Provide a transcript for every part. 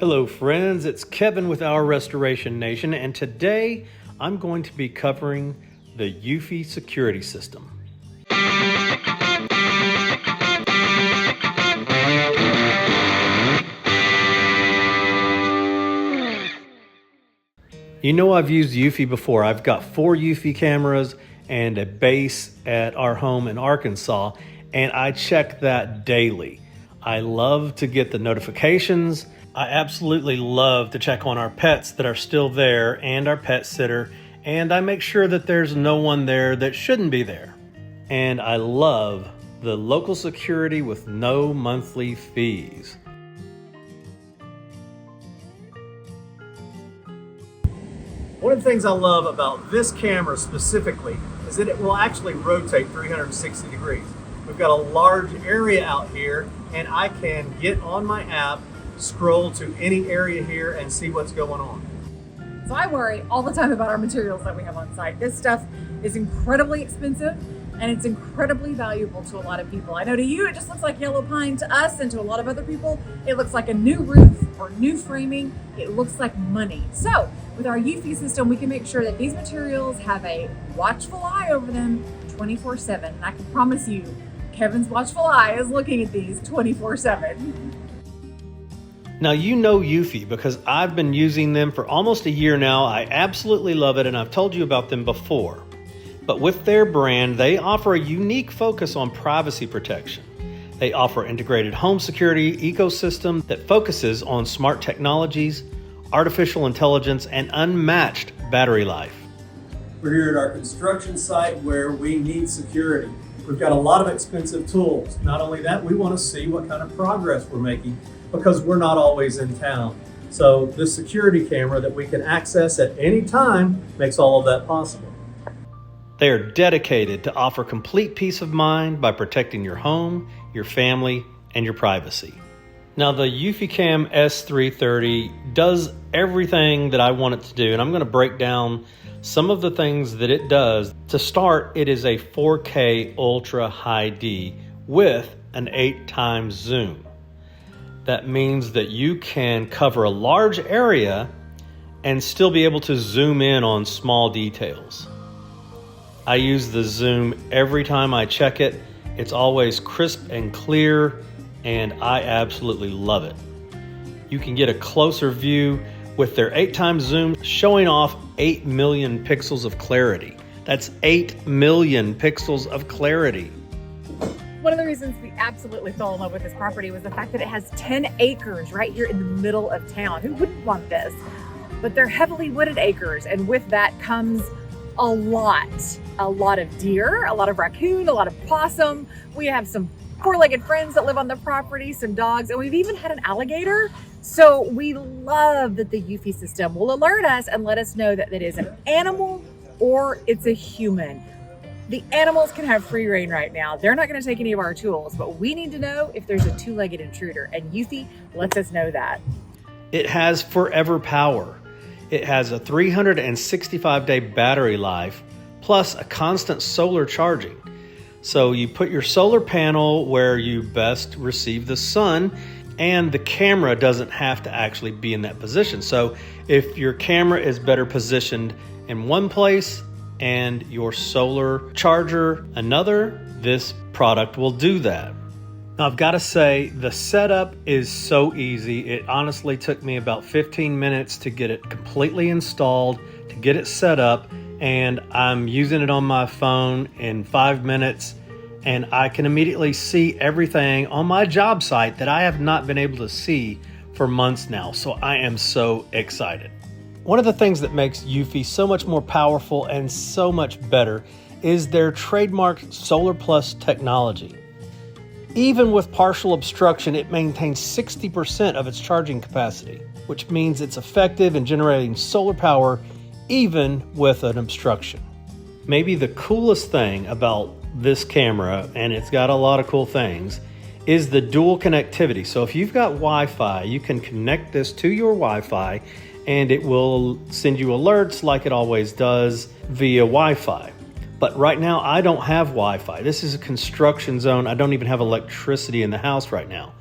Hello friends, it's Kevin with Our Restoration Nation, and today I'm going to be covering the Eufy Security system. You know, I've used Eufy before. I've got 4 Eufy cameras and a base at our home in Arkansas, and I check that daily. I love to get the notifications. I absolutely love to check on our pets that are still there and our pet sitter, and I make sure that there's no one there that shouldn't be there. And I love the local security with no monthly fees. One of the things I love about this camera specifically is that it will actually rotate 360 degrees. We've got a large area out here, and I can get on my app, scroll to any area here and see what's going on. So I worry all the time about our materials that we have on site. This stuff is incredibly expensive and it's incredibly valuable to a lot of people. I know to you it just looks like yellow pine. To us and to a lot of other people it looks like a new roof or new framing. It looks like money. So with our Eufy system we can make sure that these materials have a watchful eye over them 24/7. And I can promise you Kevin's watchful eye is looking at these 24/7. Now you know Eufy because I've been using them for almost a year now. I absolutely love it, and I've told you about them before. But with their brand, they offer a unique focus on privacy protection. They offer integrated home security ecosystem that focuses on smart technologies, artificial intelligence, and unmatched battery life. We're here at our construction site where we need security. We've got a lot of expensive tools. Not only that, we want to see what kind of progress we're making because we're not always in town. So this security camera that we can access at any time makes all of that possible. They are dedicated to offer complete peace of mind by protecting your home, your family, and your privacy. Now the EufyCam S330 does everything that I want it to do, and I'm going to break down some of the things that it does. To start, it is a 4K Ultra High D with an 8x zoom. That means that you can cover a large area and still be able to zoom in on small details. I use the zoom every time I check it. It's always crisp and clear, and I absolutely love it. You can get a closer view with their 8x zoom, showing off 8 million pixels of clarity. That's 8 million pixels of clarity. One of the reasons we absolutely fell in love with this property was the fact that it has 10 acres right here in the middle of town. Who wouldn't want this? But they're heavily wooded acres, and with that comes a lot of deer, a lot of raccoon, a lot of possum. We have some four-legged friends that live on the property, some dogs, and we've even had an alligator. So we love that the Eufy system will alert us and let us know that it is an animal or it's a human. The animals can have free reign right now. They're not going to take any of our tools, but we need to know if there's a two-legged intruder, and Eufy lets us know that. It has forever power. It has a 365-day battery life, plus a constant solar charging. So you put your solar panel where you best receive the sun, and the camera doesn't have to actually be in that position. So if your camera is better positioned in one place and your solar charger another, this product will do that. Now I've got to say, the setup is so easy. It honestly took me about 15 minutes to get it completely installed, to get it set up, and I'm using it on my phone in 5 minutes, and I can immediately see everything on my job site that I have not been able to see for months now. So I am so excited. One of the things that makes Eufy so much more powerful and so much better is their trademarked Solar Plus technology. Even with partial obstruction, it maintains 60% of its charging capacity, which means it's effective in generating solar power even with an obstruction. Maybe the coolest thing about this camera, and it's got a lot of cool things, is the dual connectivity. So if you've got Wi-Fi, you can connect this to your Wi-Fi and it will send you alerts like it always does via Wi-Fi. But right now I don't have Wi-Fi. This is a construction zone. I don't even have electricity in the house right now.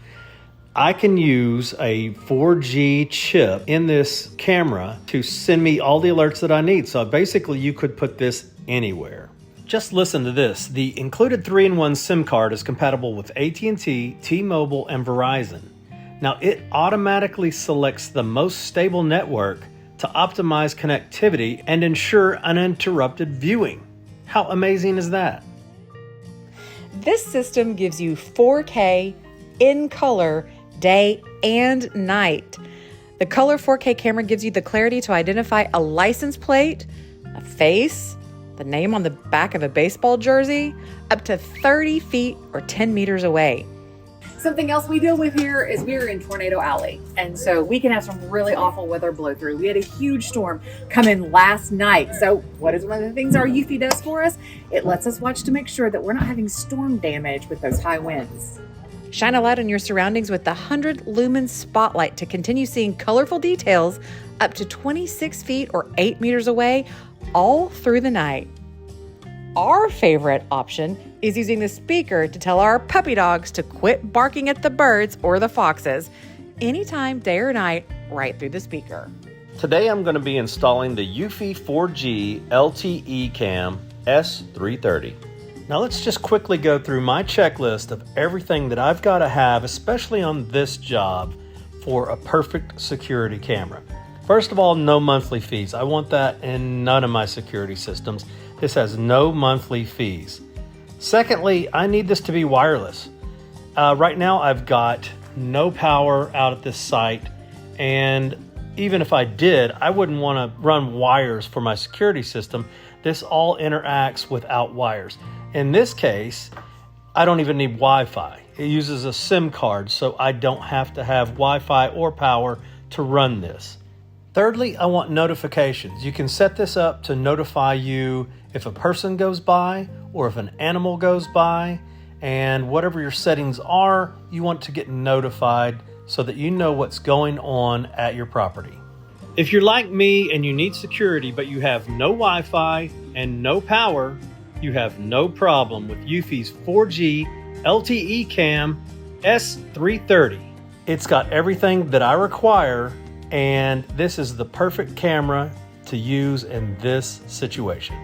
I can use a 4G chip in this camera to send me all the alerts that I need. So basically you could put this anywhere. Just listen to this. The included 3-in-1 SIM card is compatible with AT&T, T-Mobile, and Verizon. Now it automatically selects the most stable network to optimize connectivity and ensure uninterrupted viewing. How amazing is that? This system gives you 4K in color day and night. The color 4K camera gives you the clarity to identify a license plate, a face, the name on the back of a baseball jersey, up to 30 feet or 10 meters away. Something else we deal with here is we're in Tornado Alley, and so we can have some really awful weather blow through. We had a huge storm come in last night. So what is one of the things our Eufy does for us? It lets us watch to make sure that we're not having storm damage with those high winds. Shine a light on your surroundings with the 100 lumen spotlight to continue seeing colorful details up to 26 feet or 8 meters away all through the night. Our favorite option is using the speaker to tell our puppy dogs to quit barking at the birds or the foxes anytime, day or night, right through the speaker. Today I'm going to be installing the Eufy 4G LTE cam S330. Now let's just quickly go through my checklist of everything that I've got to have, especially on this job, for a perfect security camera. First of all, no monthly fees. I want that in none of my security systems. This has no monthly fees. Secondly, I need this to be wireless. Right now I've got no power out at this site, and even if I did, I wouldn't want to run wires for my security system. This all interacts without wires. In this case, I don't even need Wi-Fi. It uses a SIM card, so I don't have to have Wi-Fi or power to run this. Thirdly, I want notifications. You can set this up to notify you if a person goes by or if an animal goes by, and whatever your settings are, you want to get notified so that you know what's going on at your property. If you're like me and you need security but you have no Wi-Fi and no power, you have no problem with Eufy's 4G LTE cam S330. It's got everything that I require, and this is the perfect camera to use in this situation.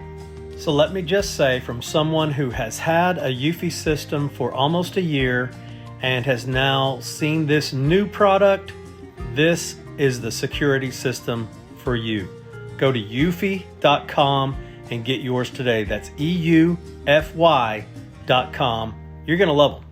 So let me just say, from someone who has had a Eufy system for almost a year and has now seen this new product, this is the security system for you. Go to eufy.com and get yours today. That's EUFY.com. You're going to love them.